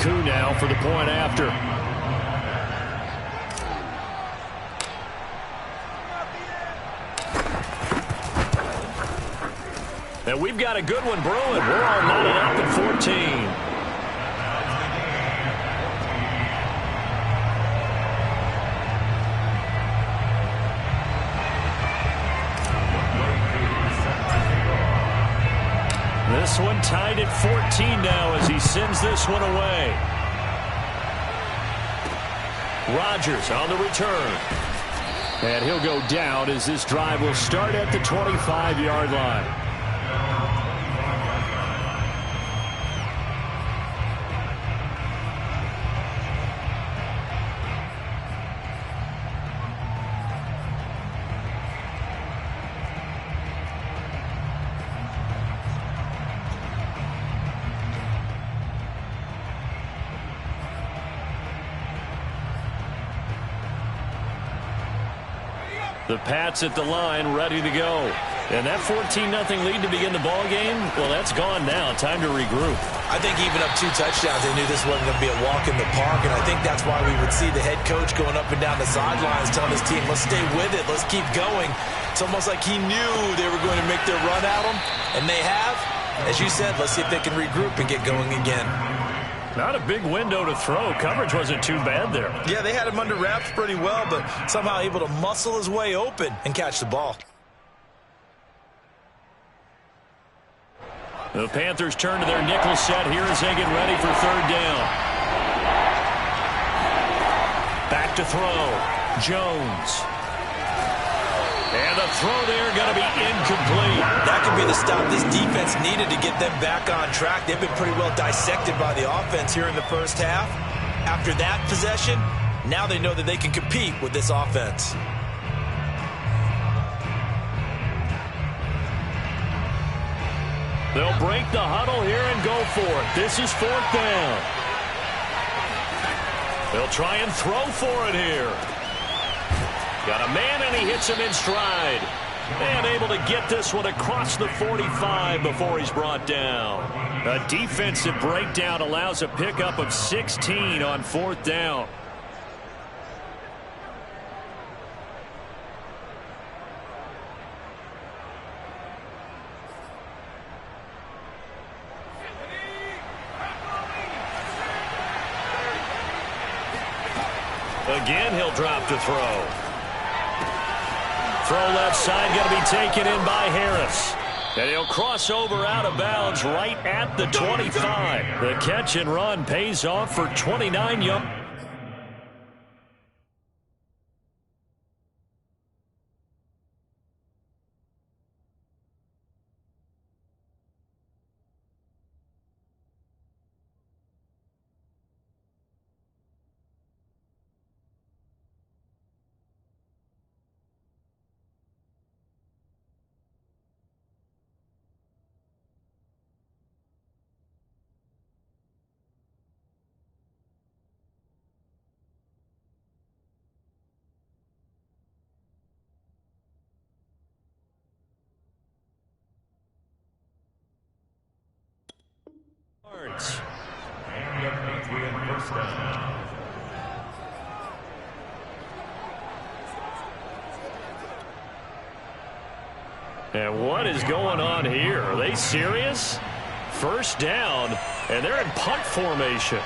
Koo now for the point after. And we've got a good one brewing. We're all knotted up at 14. This one tied at 14 now as he sends this one away. Rodgers on the return. And he'll go down as this drive will start at the 25-yard line. The Pats at the line, ready to go. And that 14-0 lead to begin the ball game, well, that's gone now. Time to regroup. I think even up 2 touchdowns, they knew this wasn't going to be a walk in the park, and I think that's why we would see the head coach going up and down the sidelines telling his team, let's stay with it, let's keep going. It's almost like he knew they were going to make their run at him, and they have. As you said, let's see if they can regroup and get going again. Not a big window to throw. Coverage wasn't too bad there. Yeah, they had him under wraps pretty well, but somehow able to muscle his way open and catch the ball. The Panthers turn to their nickel set here as they get ready for third down. Back to throw. Jones. And the throw there going to be incomplete. That could be the stop this defense needed to get them back on track. They've been pretty well dissected by the offense here in the first half. After that possession, now they know that they can compete with this offense. They'll break the huddle here and go for it. This is fourth down. They'll try and throw for it here. Got a man, and he hits him in stride. And able to get this one across the 45 before he's brought down. A defensive breakdown allows a pickup of 16 on fourth down. Again, he'll drop to throw. Throw left side, going to be taken in by Harris. And he'll cross over out of bounds right at the 25. The catch and run pays off for 29 yards. And what is going on here? Are they serious? First down, and they're in punt formation.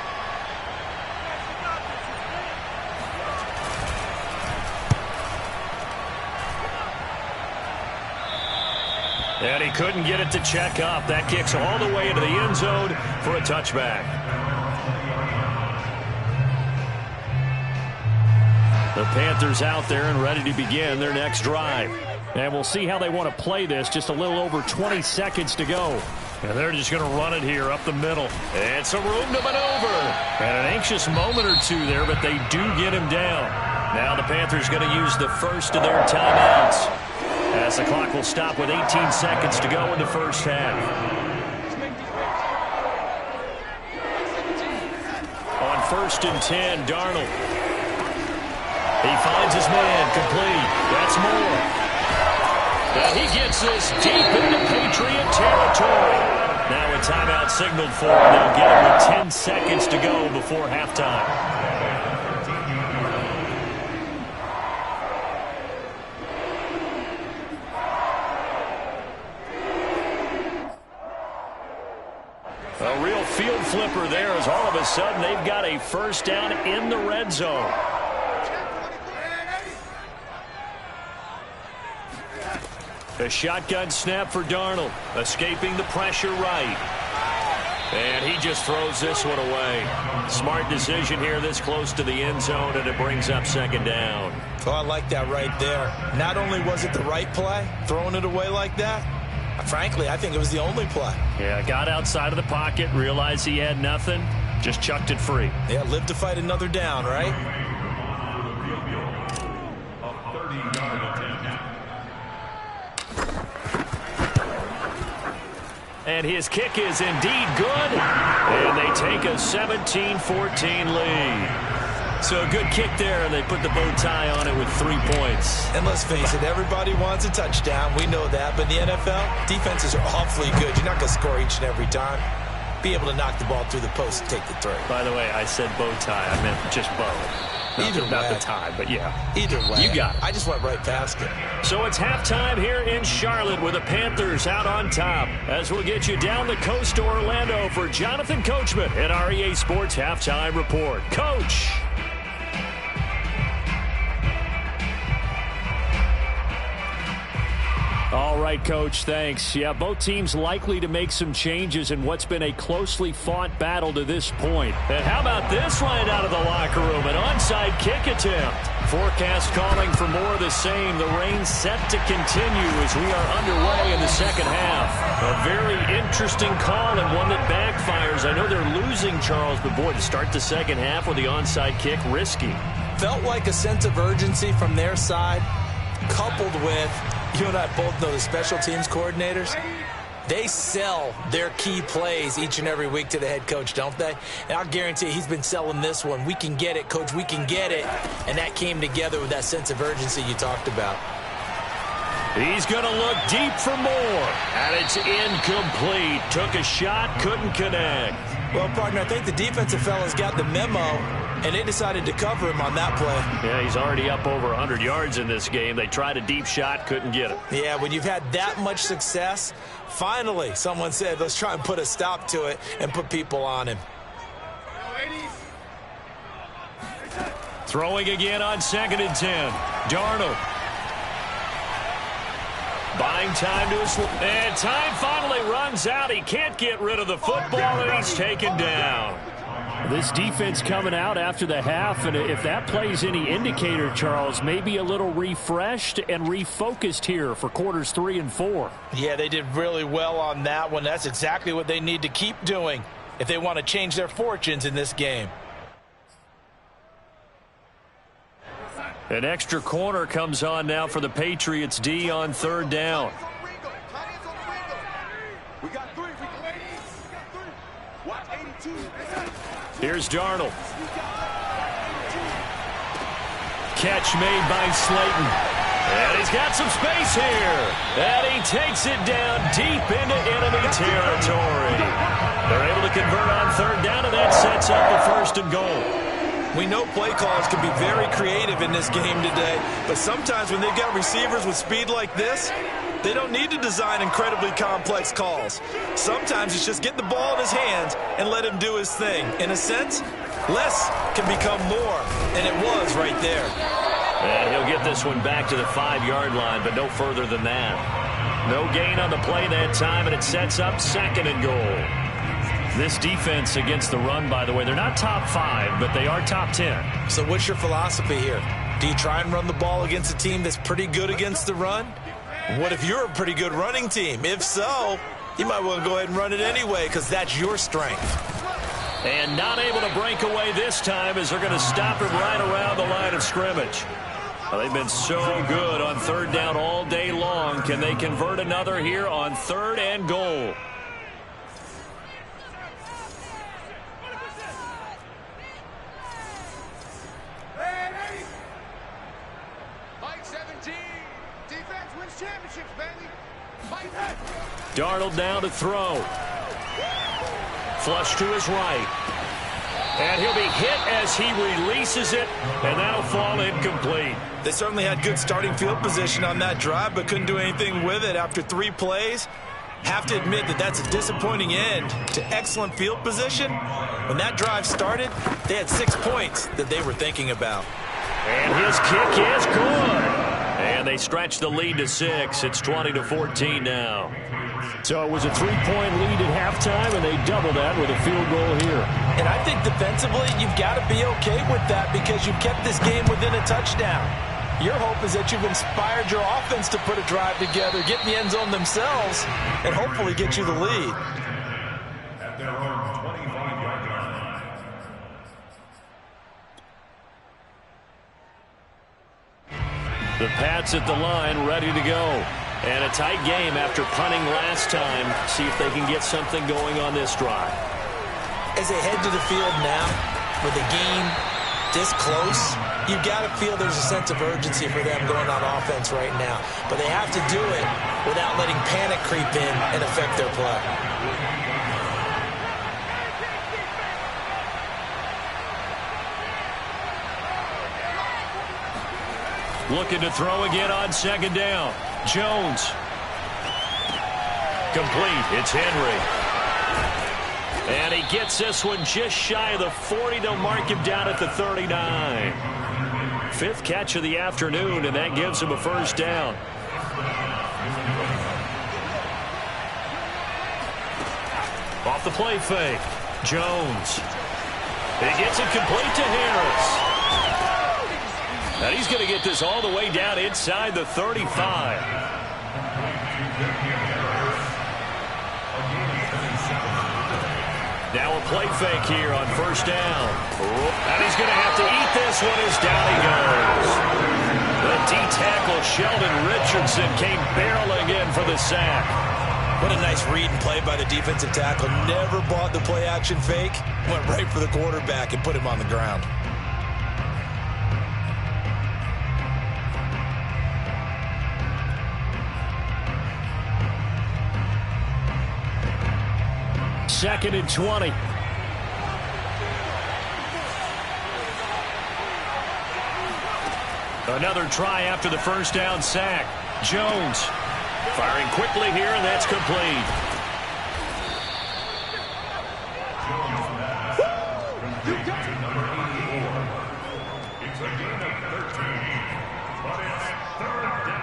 And he couldn't get it to check up. That kicks all the way into the end zone for a touchback. The Panthers out there and ready to begin their next drive. And we'll see how they want to play this. Just a little over 20 seconds to go. And they're just going to run it here up the middle. And some room to maneuver. And an anxious moment or two there, but they do get him down. Now the Panthers going to use the first of their timeouts, as the clock will stop with 18 seconds to go in the first half. On 1st and 10, Darnold. He finds his man, complete. That's Moore. And he gets this deep into Patriot territory. Now a timeout signaled for, and they'll get it with 10 seconds to go before halftime. A real field flipper there as all of a sudden they've got a first down in the red zone. A shotgun snap for Darnold, escaping the pressure right. And he just throws this one away. Smart decision here this close to the end zone, and it brings up second down. Oh, I like that right there. Not only was it the right play, throwing it away like that, frankly, I think it was the only play. Yeah, got outside of the pocket, realized he had nothing, just chucked it free. Yeah, live to fight another down, right? And his kick is indeed good. And they take a 17-14 lead. So a good kick there, and they put the bow tie on it with 3 points. And let's face it, everybody wants a touchdown. We know that. But in the NFL, defenses are awfully good. You're not going to score each and every time. Be able to knock the ball through the post and take the throw. By the way, I said bow tie. I meant just bow. Not the tie, but yeah. Either way. You got it. I just went right past it. So it's halftime here in Charlotte with the Panthers out on top. As we'll get you down the coast to Orlando for Jonathan Coachman at our EA Sports Halftime Report. Coach. All right, Coach, thanks. Yeah, both teams likely to make some changes in what's been a closely fought battle to this point. And how about this line out of the locker room? An onside kick attempt. Forecast calling for more of the same. The rain set to continue as we are underway in the second half. A very interesting call and one that backfires. I know they're losing, Charles, but boy, to start the second half with the onside kick, risky. Felt like a sense of urgency from their side, coupled with, you and I both know the special teams coordinators, they sell their key plays each and every week to the head coach, don't they? And I'll guarantee you he's been selling this one. We can get it, Coach, we can get it. And that came together with that sense of urgency you talked about. He's going to look deep for more. And it's incomplete. Took a shot, couldn't connect. Well, partner, I think the defensive fellas got the memo, and they decided to cover him on that play. Yeah, he's already up over 100 yards in this game. They tried a deep shot, couldn't get it. Yeah, when you've had that much success, finally someone said, let's try and put a stop to it and put people on him. Throwing again on 2nd and 10. Darnold. Buying time to his... And time finally runs out. He can't get rid of the football, and he's taken down. This defense coming out after the half, and if that plays any indicator, Charles, maybe a little refreshed and refocused here for quarters 3 and 4. Yeah, they did really well on that one. That's exactly what they need to keep doing if they want to change their fortunes in this game. An extra corner comes on now for the Patriots D on 3rd down. Here's Darnold. Catch made by Slayton. And he's got some space here. And he takes it down deep into enemy territory. They're able to convert on 3rd down, and that sets up a 1st and goal. We know play calls can be very creative in this game today, but sometimes when they've got receivers with speed like this, they don't need to design incredibly complex calls. Sometimes it's just get the ball in his hands and let him do his thing. In a sense, less can become more, and it was right there. And he'll get this one back to the 5-yard line, but no further than that. No gain on the play that time, and it sets up 2nd and goal. This defense against the run, by the way, they're not top 5, but they are top 10. So what's your philosophy here? Do you try and run the ball against a team that's pretty good against the run? What if you're a pretty good running team? If so, you might want to go ahead and run it anyway because that's your strength. And not able to break away this time as they're going to stop him right around the line of scrimmage. Well, they've been so good on 3rd down all day long. Can they convert another here on 3rd and goal? Darnold down to throw. Flush to his right. And he'll be hit as he releases it, and that'll fall incomplete. They certainly had good starting field position on that drive, but couldn't do anything with it after 3 plays. Have to admit that that's a disappointing end to excellent field position. When that drive started, they had 6 points that they were thinking about. And his kick is good. And they stretch the lead to 6. It's 20-14 now. So it was a 3-point lead at halftime, and they doubled that with a field goal here. And I think defensively, you've got to be okay with that because you've kept this game within a touchdown. Your hope is that you've inspired your offense to put a drive together, get in the end zone themselves, and hopefully get you the lead. At their own 25-yard line. The Pats at the line, ready to go. And a tight game after punting last time. See if they can get something going on this drive. As they head to the field now, with the game this close, you've got to feel there's a sense of urgency for them going on offense right now. But they have to do it without letting panic creep in and affect their play. Looking to throw again on second down. Jones. Complete. It's Henry. And he gets this one just shy of the 40. They'll mark him down at the 39. 5th catch of the afternoon, and that gives him a first down. Off the play fake. Jones. He gets it complete to Harris. And he's going to get this all the way down inside the 35. Now a play fake here on first down. And he's going to have to eat this one as down he goes. The D-tackle Sheldon Richardson came barreling in for the sack. What a nice read and play by the defensive tackle. Never bought the play-action fake. Went right for the quarterback and put him on the ground. Second and 20. Another try after the first down sack. Jones firing quickly here, and that's complete. It's a gain of 13, but it's 3rd down.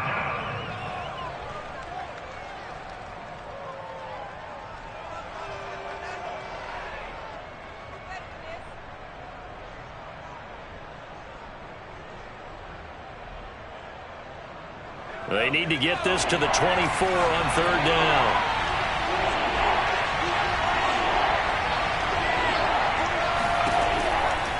They need to get this to the 24 on 3rd down.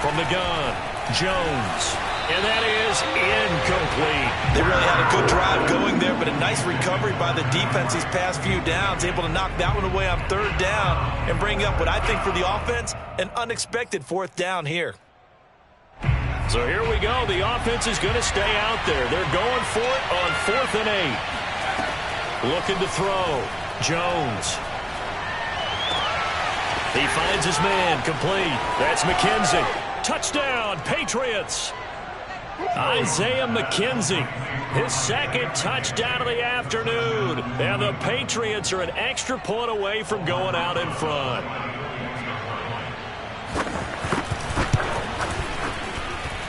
From the gun, Jones. And that is incomplete. They really had a good drive going there, but a nice recovery by the defense these past few downs, able to knock that one away on 3rd down and bring up what I think for the offense, an unexpected 4th down here. So here we go. The offense is going to stay out there. They're going for it on 4th and 8. Looking to throw. Jones. He finds his man. Complete. That's McKenzie. Touchdown, Patriots. Isaiah McKenzie. His 2nd touchdown of the afternoon. And the Patriots are an extra point away from going out in front.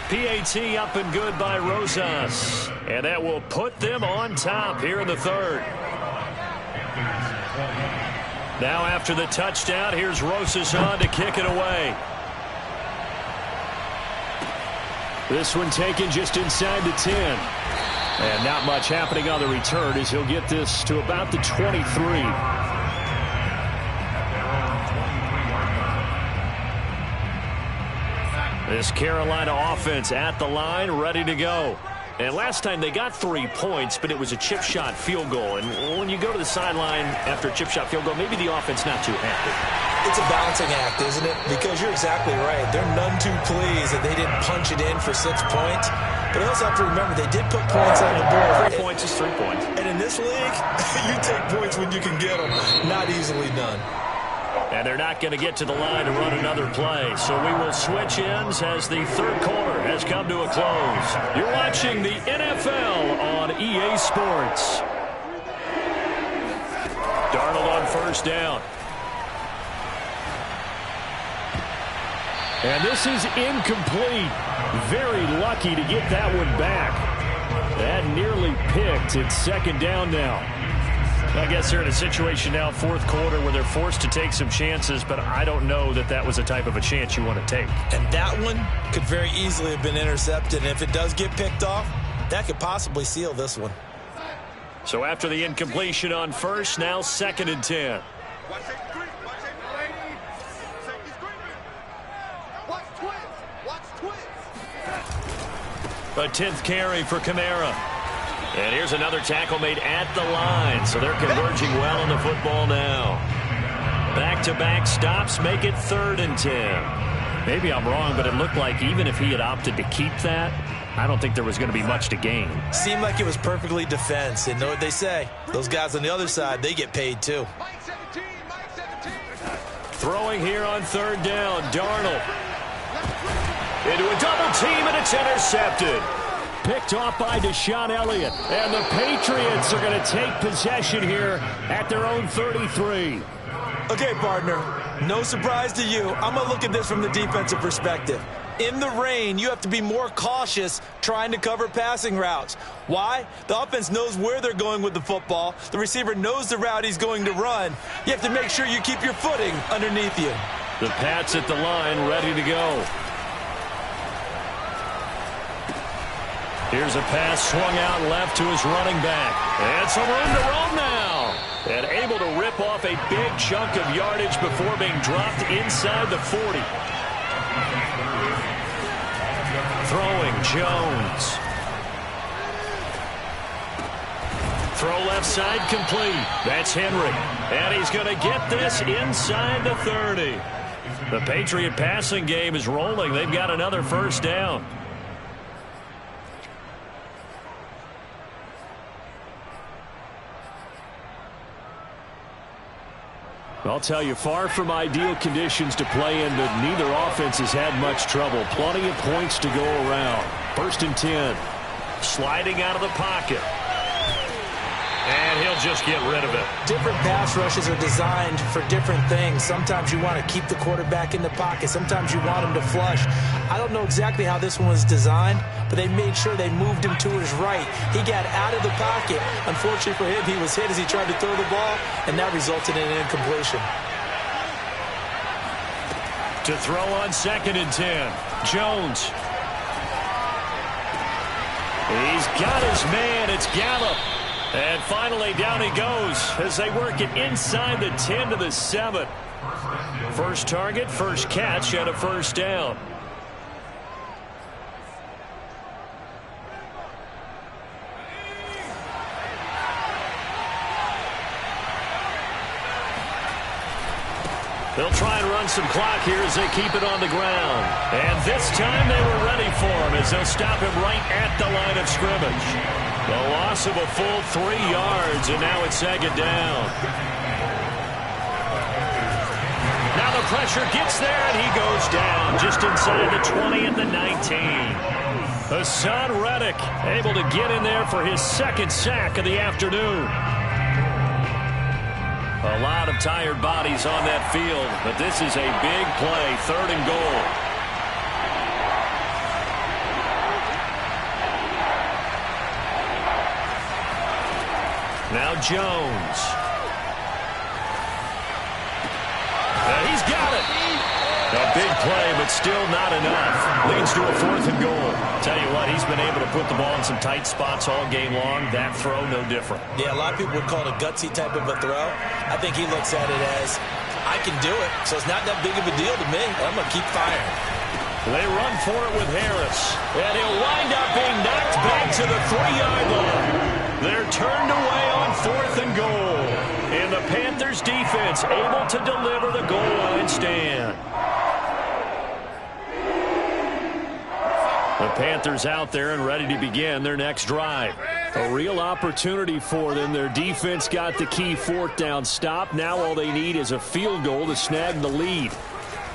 PAT up and good by Rosas. And that will put them on top here in the 3rd. Now after the touchdown, here's Rosas on to kick it away. This one taken just inside the 10. And not much happening on the return as he'll get this to about the 23. This Carolina offense at the line, ready to go. And last time they got 3 points, but it was a chip shot field goal. And when you go to the sideline after a chip shot field goal, maybe the offense not too happy. It's a balancing act, isn't it? Because you're exactly right. They're none too pleased that they didn't punch it in for 6 points. But you also have to remember they did put points on the board. 3 points is 3 points. And in this league, you take points when you can get them. Not easily done. And they're not going to get to the line to run another play. So we will switch ends as the third quarter has come to a close. You're watching the NFL on EA Sports. Darnold on first down. And this is incomplete. Very lucky to get that one back. That nearly picked. It's second down now. I guess they're in a situation now, fourth quarter, where they're forced to take some chances, but I don't know that that was the type of a chance you want to take. And that one could very easily have been intercepted. And if it does get picked off, that could possibly seal this one. So after the incompletion on first, now second and 10. A 10th carry for Kamara. And here's another tackle made at the line. So they're converging well on the football now. Back-to-back stops make it third and 10. Maybe I'm wrong, but it looked like even if he had opted to keep that, I don't think there was going to be much to gain. Seemed like it was perfectly defense. And know what they say? Those guys on the other side, they get paid too. Throwing here on third down, Darnold. Into a double team, and it's intercepted. Picked off by Deshaun Elliott. And the Patriots are going to take possession here at their own 33. Okay, partner, no surprise to you. I'm going to look at this from the defensive perspective. In the rain, you have to be more cautious trying to cover passing routes. Why? The offense knows where they're going with the football. The receiver knows the route he's going to run. You have to make sure you keep your footing underneath you. The Pats at the line, ready to go. Here's a pass swung out left to his running back. And some room to roam now. And able to rip off a big chunk of yardage before being dropped inside the 40. Throwing, Jones. Throw left side complete. That's Henry. And he's going to get this inside the 30. The Patriot passing game is rolling. They've got another first down. I'll tell you, far from ideal conditions to play in, but neither offense has had much trouble. Plenty of points to go around. First and 10. Sliding out of the pocket. And he'll just get rid of it. Different pass rushes are designed for different things. Sometimes you want to keep the quarterback in the pocket. Sometimes you want him to flush. I don't know exactly how this one was designed, but they made sure they moved him to his right. He got out of the pocket. Unfortunately for him, he was hit as he tried to throw the ball, and that resulted in an incompletion. To throw on second and 10. Jones. He's got his man. It's Gallup. And finally, down he goes as they work it inside the 10 to the 7. First target, first catch, and a first down. They'll try and run some clock here as they keep it on the ground. And this time they were ready for him as they'll stop him right at the line of scrimmage. The loss of a full 3 yards, and now it's second down. Now the pressure gets there, and he goes down just inside the 20 at the 19. Hassan Reddick able to get in there for his second sack of the afternoon. A lot of tired bodies on that field, but this is a big play, third and goal. Now Jones. He's got it. A big play, but still not enough. Leads to a fourth and goal. Tell you what, he's been able to put the ball in some tight spots all game long. That throw, no different. Yeah, a lot of people would call it a gutsy type of a throw. I think he looks at it as, I can do it, so it's not that big of a deal to me. I'm going to keep firing. They run for it with Harris. And he'll wind up being knocked back to the 3-yard line. They're turned away on fourth and goal. And the Panthers defense able to deliver the goal line stand. The Panthers out there and ready to begin their next drive. A real opportunity for them. Their defense got the key fourth down stop. Now all they need is a field goal to snag the lead.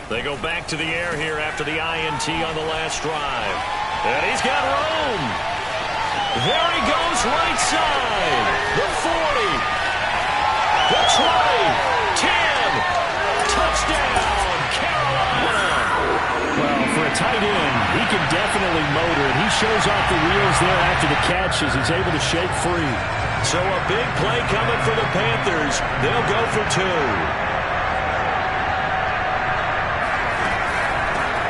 They go back to the air here after the INT on the last drive. And he's got room. There he goes right side. The 40. The 20. 10. Touchdown, Carolina. Well, for a tight end, he can definitely motor it. He shows off the wheels there after the catch as he's able to shake free. So a big play coming for the Panthers. They'll go for 2.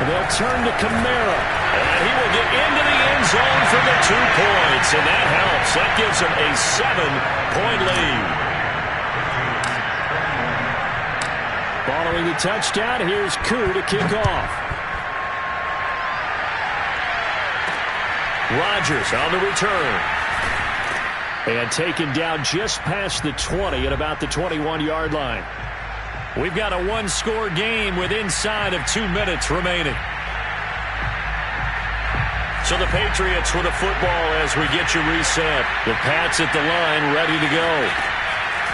And they'll turn to Kamara. And he will get into the end zone for the 2 points. And that helps. That gives him a 7-point lead. Following the touchdown, here's Koo to kick off. Rodgers on the return. And taken down just past the 20 at about the 21-yard line. We've got a one-score game with inside of 2 minutes remaining. So the Patriots with a football as we get you reset. The Pats at the line ready to go.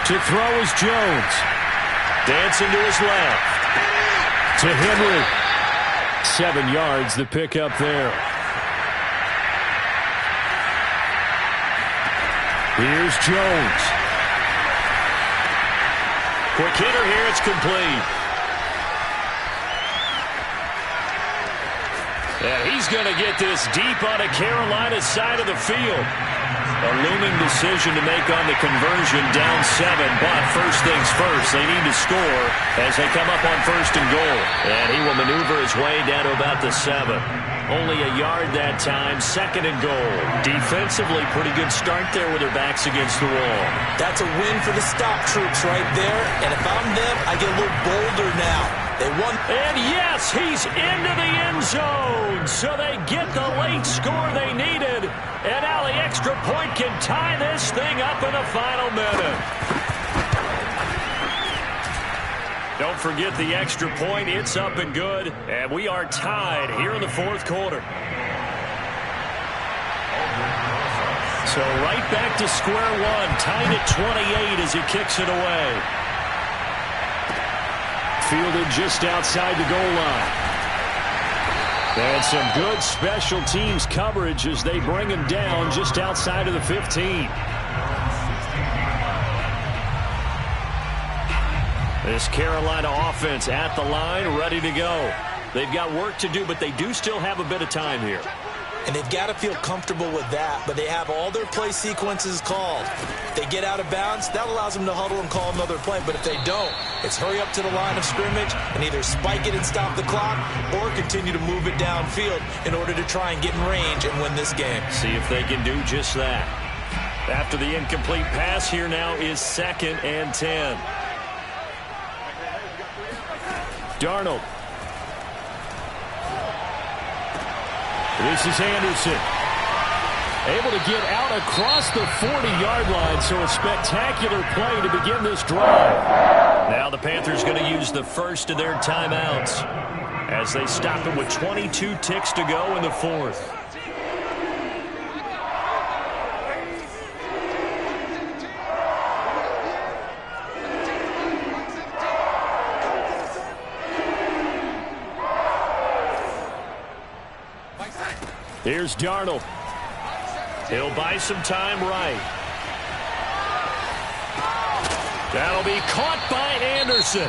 To throw is Jones. Dancing to his left. To Henry. 7 yards, the pickup there. Here's Jones. Quick hitter here, it's complete. And he's going to get this deep on the Carolina side of the field. A looming decision to make on the conversion, down 7. But first things first, they need to score as they come up on 1st and goal. And he will maneuver his way down to about the 7. Only a yard that time, 2nd and goal. Defensively, pretty good start there with their backs against the wall. That's a win for the stop troops right there. And if I'm them, I get a little bolder now. They won. And yes, he's into the end zone. So they get the late score they needed. And now the extra point can tie this thing up in the final minute. Don't forget the extra point. It's up and good. And we are tied here in the 4th quarter. So right back to square one. Tied at 28 as he kicks it away. Fielded just outside the goal line. And some good special teams coverage as they bring him down just outside of the 15. This Carolina offense at the line, ready to go. They've got work to do, but they do still have a bit of time here. And they've got to feel comfortable with that, but they have all their play sequences called. If they get out of bounds, that allows them to huddle and call another play, but if they don't, it's hurry up to the line of scrimmage and either spike it and stop the clock or continue to move it downfield in order to try and get in range and win this game. See if they can do just that. After the incomplete pass, here now is 2nd and 10. Darnold. This is Anderson. Able to get out across the 40-yard line, so a spectacular play to begin this drive. Now the Panthers going to use the first of their timeouts as they stop it with 22 ticks to go in the 4th. Here's Darnold. He'll buy some time right. That'll be caught by Anderson.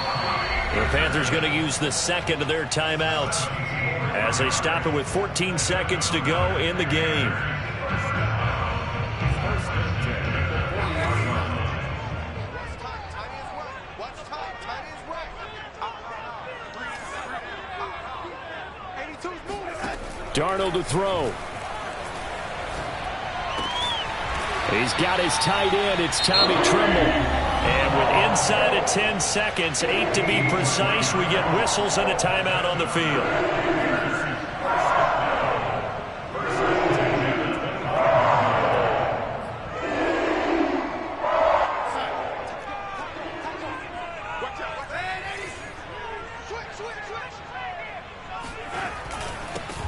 The Panthers going to use the 2nd of their timeouts as they stop it with 14 seconds to go in the game. Darnold to throw. He's got his tight end. It's Tommy Tremble. And with inside of 10 seconds, 8 to be precise, we get whistles and a timeout on the field.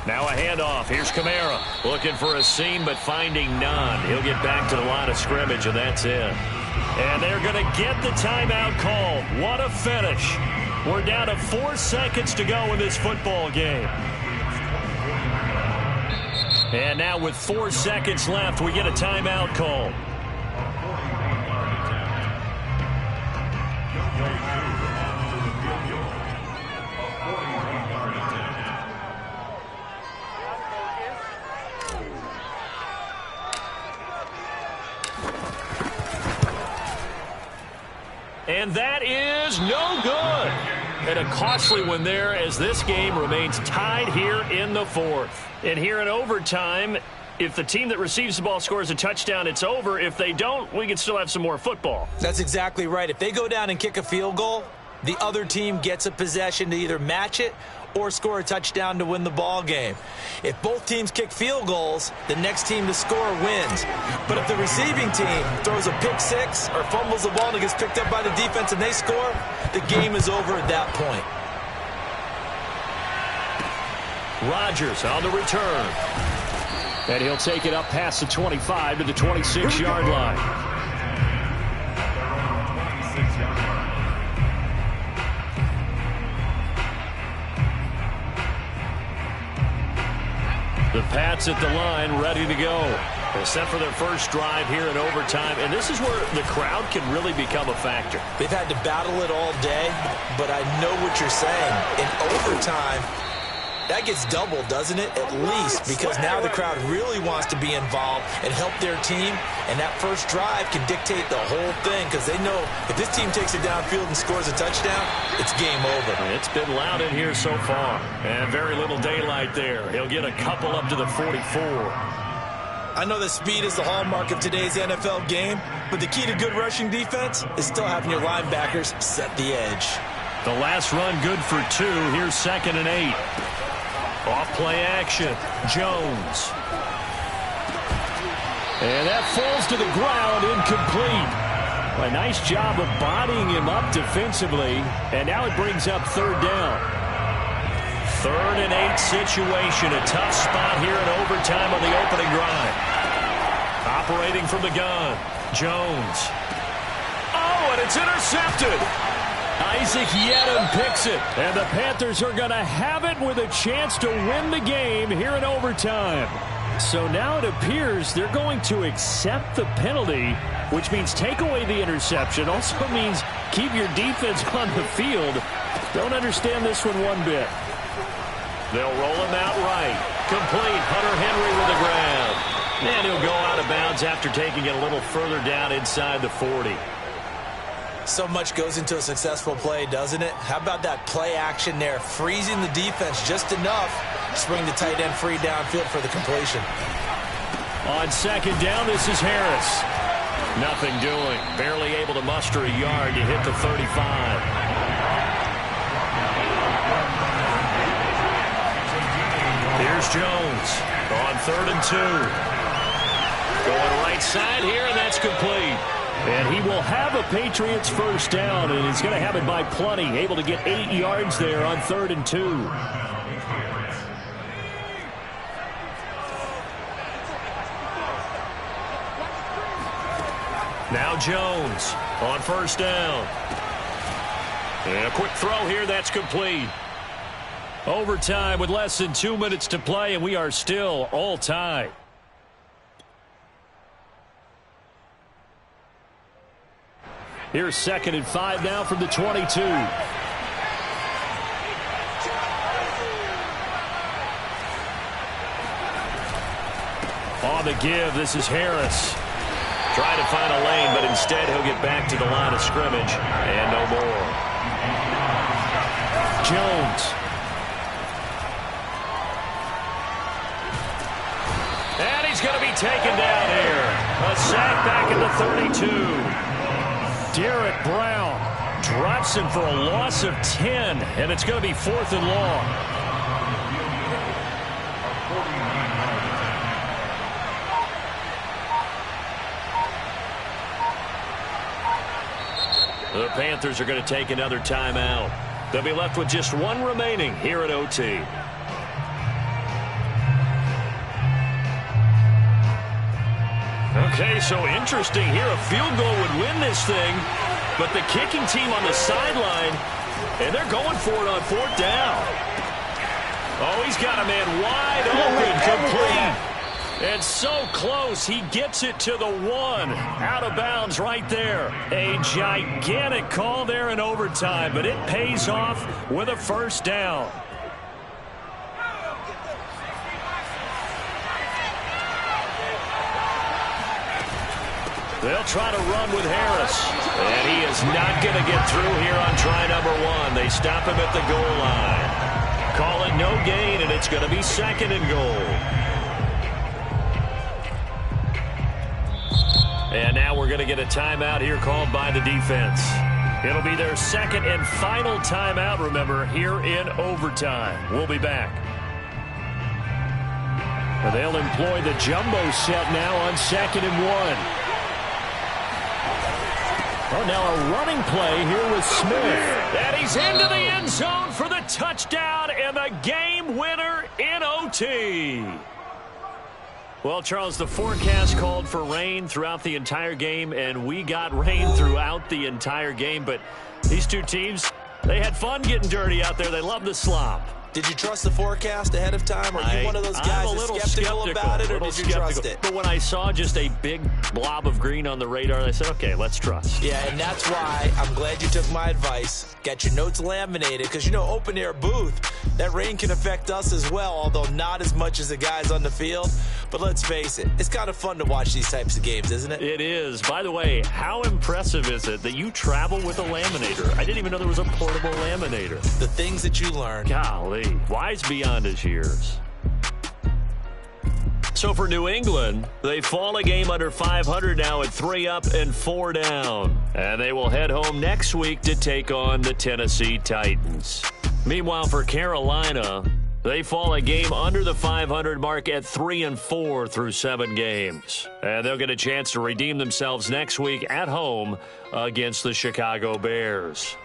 Now a handoff. Here's Kamara. Looking for a seam, but finding none. He'll get back to the line of scrimmage, and that's it. And they're going to get the timeout called. What a finish. We're down to 4 seconds to go in this football game. And now with 4 seconds left, we get a timeout call. And that is no good. And a costly one there as this game remains tied here in the 4th. And here in overtime, if the team that receives the ball scores a touchdown, it's over. If they don't, we can still have some more football. That's exactly right. If they go down and kick a field goal, the other team gets a possession to either match it or score a touchdown to win the ball game. If both teams kick field goals, the next team to score wins. But if the receiving team throws a pick six or fumbles the ball and it gets picked up by the defense and they score, the game is over at that point. Rodgers on the return. And he'll take it up past the 25 to the 26-yard line. The Pats at the line, ready to go. They're set for their first drive here in overtime, and this is where the crowd can really become a factor. They've had to battle it all day, but I know what you're saying. In overtime, that gets doubled, doesn't it? At least, because now the crowd really wants to be involved and help their team, and that first drive can dictate the whole thing because they know if this team takes it downfield and scores a touchdown, it's game over. It's been loud in here so far, and very little daylight there. He'll get a couple up to the 44. I know that speed is the hallmark of today's NFL game, but the key to good rushing defense is still having your linebackers set the edge. The last run good for 2. Here's 2nd and 8. Off play action. Jones. And that falls to the ground, incomplete. A nice job of bodying him up defensively, and now it brings up 3rd down. 3rd and 8 situation. A tough spot here in overtime on the opening drive. Operating from the gun. Jones. Oh, and it's intercepted. Isaac Yedem picks it, and the Panthers are going to have it with a chance to win the game here in overtime. So now it appears they're going to accept the penalty, which means take away the interception. Also means keep your defense on the field. Don't understand this one bit. They'll roll him out right. Complete. Hunter Henry with the grab. And he'll go out of bounds after taking it a little further down inside the 40. So much goes into a successful play, doesn't it? How about that play action there? Freezing the defense just enough to bring the tight end free downfield for the completion. On 2nd down, this is Harris. Nothing doing. Barely able to muster a yard to hit the 35. Here's Jones on 3rd and 2. Going right side here, and that's complete. And he will have a Patriots first down, and he's going to have it by plenty. Able to get 8 yards there on 3rd and 2. Now Jones on 1st down. And a quick throw here, that's complete. Overtime with less than 2 minutes to play, and we are still all tied. Here's 2nd and 5 now from the 22. On the give, this is Harris. Trying to find a lane, but instead he'll get back to the line of scrimmage. And no more. Jones. And he's going to be taken down here. A sack back at the 32. Derek Brown drops him for a loss of 10, and it's going to be 4th and long. The Panthers are going to take another timeout. They'll be left with just 1 remaining here at OT. Okay, so interesting here. A field goal would win this thing, but the kicking team on the sideline, and they're going for it on 4th down. Oh, he's got a man wide open, complete. And so close, he gets it to the 1. Out of bounds right there. A gigantic call there in overtime, but it pays off with a 1st down. They'll try to run with Harris. And he is not going to get through here on try number 1. They stop him at the goal line. Call it no gain, and it's going to be 2nd and goal. And now we're going to get a timeout here called by the defense. It'll be their 2nd and final timeout, remember, here in overtime. We'll be back. They'll employ the jumbo set now on 2nd and 1. Oh, now a running play here with Smith. And he's into the end zone for the touchdown and the game winner in OT. Well, Charles, the forecast called for rain throughout the entire game, and we got rain throughout the entire game. But these two teams, they had fun getting dirty out there. They love the slop. Did you trust the forecast ahead of time? Are you one of those guys that's skeptical about it, or did you trust it? But when I saw just a big blob of green on the radar, I said, okay, let's trust. Yeah, and that's why I'm glad you took my advice. Get your notes laminated, because, you know, open-air booth, that rain can affect us as well, although not as much as the guys on the field. But let's face it, it's kind of fun to watch these types of games, isn't it? It is. By the way, how impressive is it that you travel with a laminator? I didn't even know there was a portable laminator. The things that you learn. Golly. Wise beyond his years. So for New England, they fall a game under 500 now at 3 up and 4 down. And they will head home next week to take on the Tennessee Titans. Meanwhile, for Carolina, they fall a game under the 500 mark at 3 and 4 through 7 games. And they'll get a chance to redeem themselves next week at home against the Chicago Bears.